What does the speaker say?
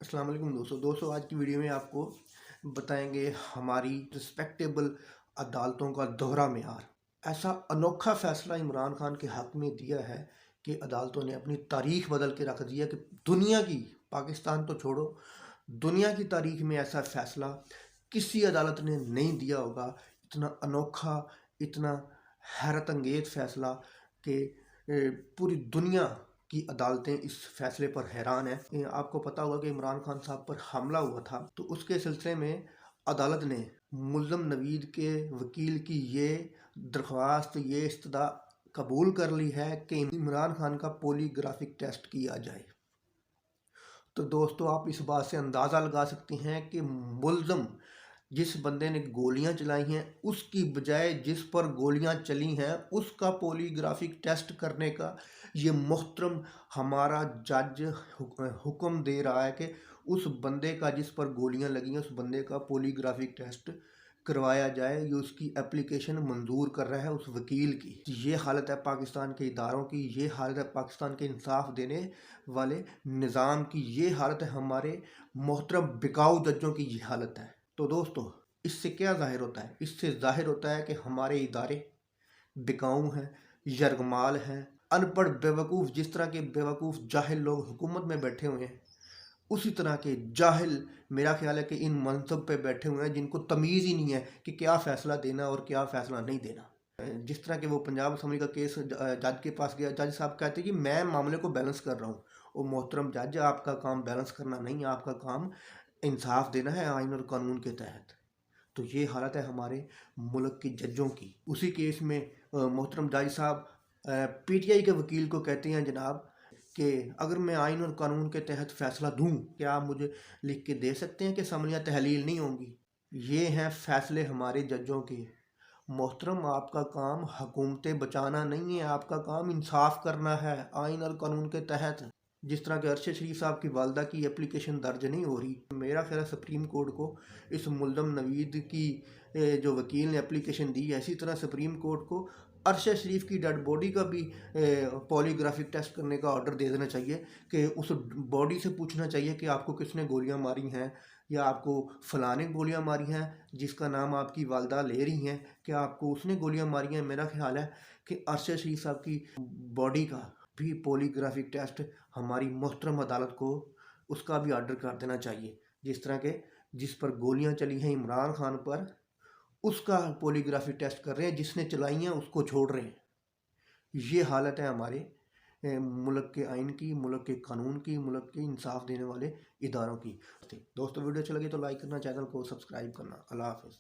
अस्सलाम वालेकुम दोस्तों आज की वीडियो में आपको बताएंगे हमारी रिस्पेक्टेबल अदालतों का दोहरा मेयार। ऐसा अनोखा फैसला इमरान खान के हक में दिया है कि अदालतों ने अपनी तारीख बदल के रख दिया कि दुनिया की, पाकिस्तान तो छोड़ो, दुनिया की तारीख में ऐसा फैसला किसी अदालत ने नहीं दिया होगा। इतना अनोखा, इतना हैरत अंगेज फैसला कि पूरी दुनिया की अदालतें इस फैसले पर हैरान है। आपको पता होगा कि इमरान खान साहब पर हमला हुआ था, तो उसके सिलसिले में अदालत ने मुल्ज़म नवीद के वकील की ये दरख्वास्त, ये इस्तदा कबूल कर ली है कि इमरान खान का पॉलीग्राफिक टेस्ट किया जाए। तो दोस्तों आप इस बात से अंदाज़ा लगा सकते हैं कि मुल्ज़म, जिस बंदे ने गोलियां चलाई हैं, उसकी बजाय जिस पर गोलियां चली हैं उसका पॉलीग्राफिक टेस्ट करने का ये मोहतरम हमारा जज हुक्म दे रहा है कि उस बंदे का, जिस पर गोलियां लगी हैं, उस बंदे का पॉलीग्राफिक टेस्ट करवाया जाए। ये उसकी एप्लीकेशन मंजूर कर रहा है उस वकील की। ये हालत है पाकिस्तान के इदारों की, ये हालत है पाकिस्तान के इंसाफ देने वाले निज़ाम की, ये हालत है हमारे मोहतरम बिकाऊ जजों की, ये हालत है। तो दोस्तों इससे क्या जाहिर होता है? इससे जाहिर होता है कि हमारे इदारे बिकाऊ हैं, यरगमाल हैं, अनपढ़ बेवकूफ़। जिस तरह के बेवकूफ़ जाहिल लोग हुकूमत में बैठे हुए हैं, उसी तरह के जाहिल मेरा ख्याल है कि इन मनसब पे बैठे हुए हैं जिनको तमीज़ ही नहीं है कि क्या फ़ैसला देना और क्या फ़ैसला नहीं देना। जिस तरह के वो पंजाब असम्बली का केस जज के पास गया, जज साहब कहते हैं कि मैं मामले को बैलेंस कर रहा हूँ। वो मोहतरम जज, आपका काम बैलेंस करना नहीं है, आपका काम इंसाफ देना है आइन और कानून के तहत। तो ये हालत है हमारे मुल्क की जजों की। उसी केस में मोहतरम जज साहब पीटीआई के वकील को कहते हैं, जनाब, कि अगर मैं आइन और कानून के तहत फ़ैसला दूं, क्या आप मुझे लिख के दे सकते हैं कि असम्बलियाँ तहलील नहीं होंगी? ये हैं फ़ैसले हमारे जजों के। मोहतरम, आपका काम हुकूमतें बचाना नहीं है, आपका काम इंसाफ करना है आइन और कानून के तहत। जिस तरह के अरशद शरीफ साहब की वालदा की एप्लीकेशन दर्ज नहीं हो रही, मेरा ख्याल है सुप्रीम कोर्ट को इस मुल्ज़म नवीद की जो वकील ने एप्लीकेशन दी है, इसी तरह सुप्रीम कोर्ट को अरशद शरीफ की डेड बॉडी का भी पॉलीग्राफिक टेस्ट करने का ऑर्डर दे देना चाहिए कि उस बॉडी से पूछना चाहिए कि आपको किसने गोलियां मारी हैं, या आपको फलाने गोलियां मारी हैं जिसका नाम आपकी वालदा ले रही हैं, क्या आपको उसने गोलियां मारी हैं। मेरा ख्याल है कि अरशद शरीफ साहब की बॉडी का भी पॉलीग्राफिक टेस्ट हमारी मोहतरम अदालत को उसका भी ऑर्डर कर देना चाहिए। जिस तरह के जिस पर गोलियां चली हैं इमरान खान पर, उसका पॉलीग्राफी टेस्ट कर रहे हैं, जिसने चलाई हैं उसको छोड़ रहे हैं। ये हालत है हमारे मुल्क के आइन की, मुल्क के कानून की, मुल्क के इंसाफ देने वाले इदारों की। दोस्तों वीडियो अच्छी लगी तो लाइक करना, चैनल को सब्सक्राइब करना। अल्लाह हाफ़िज़।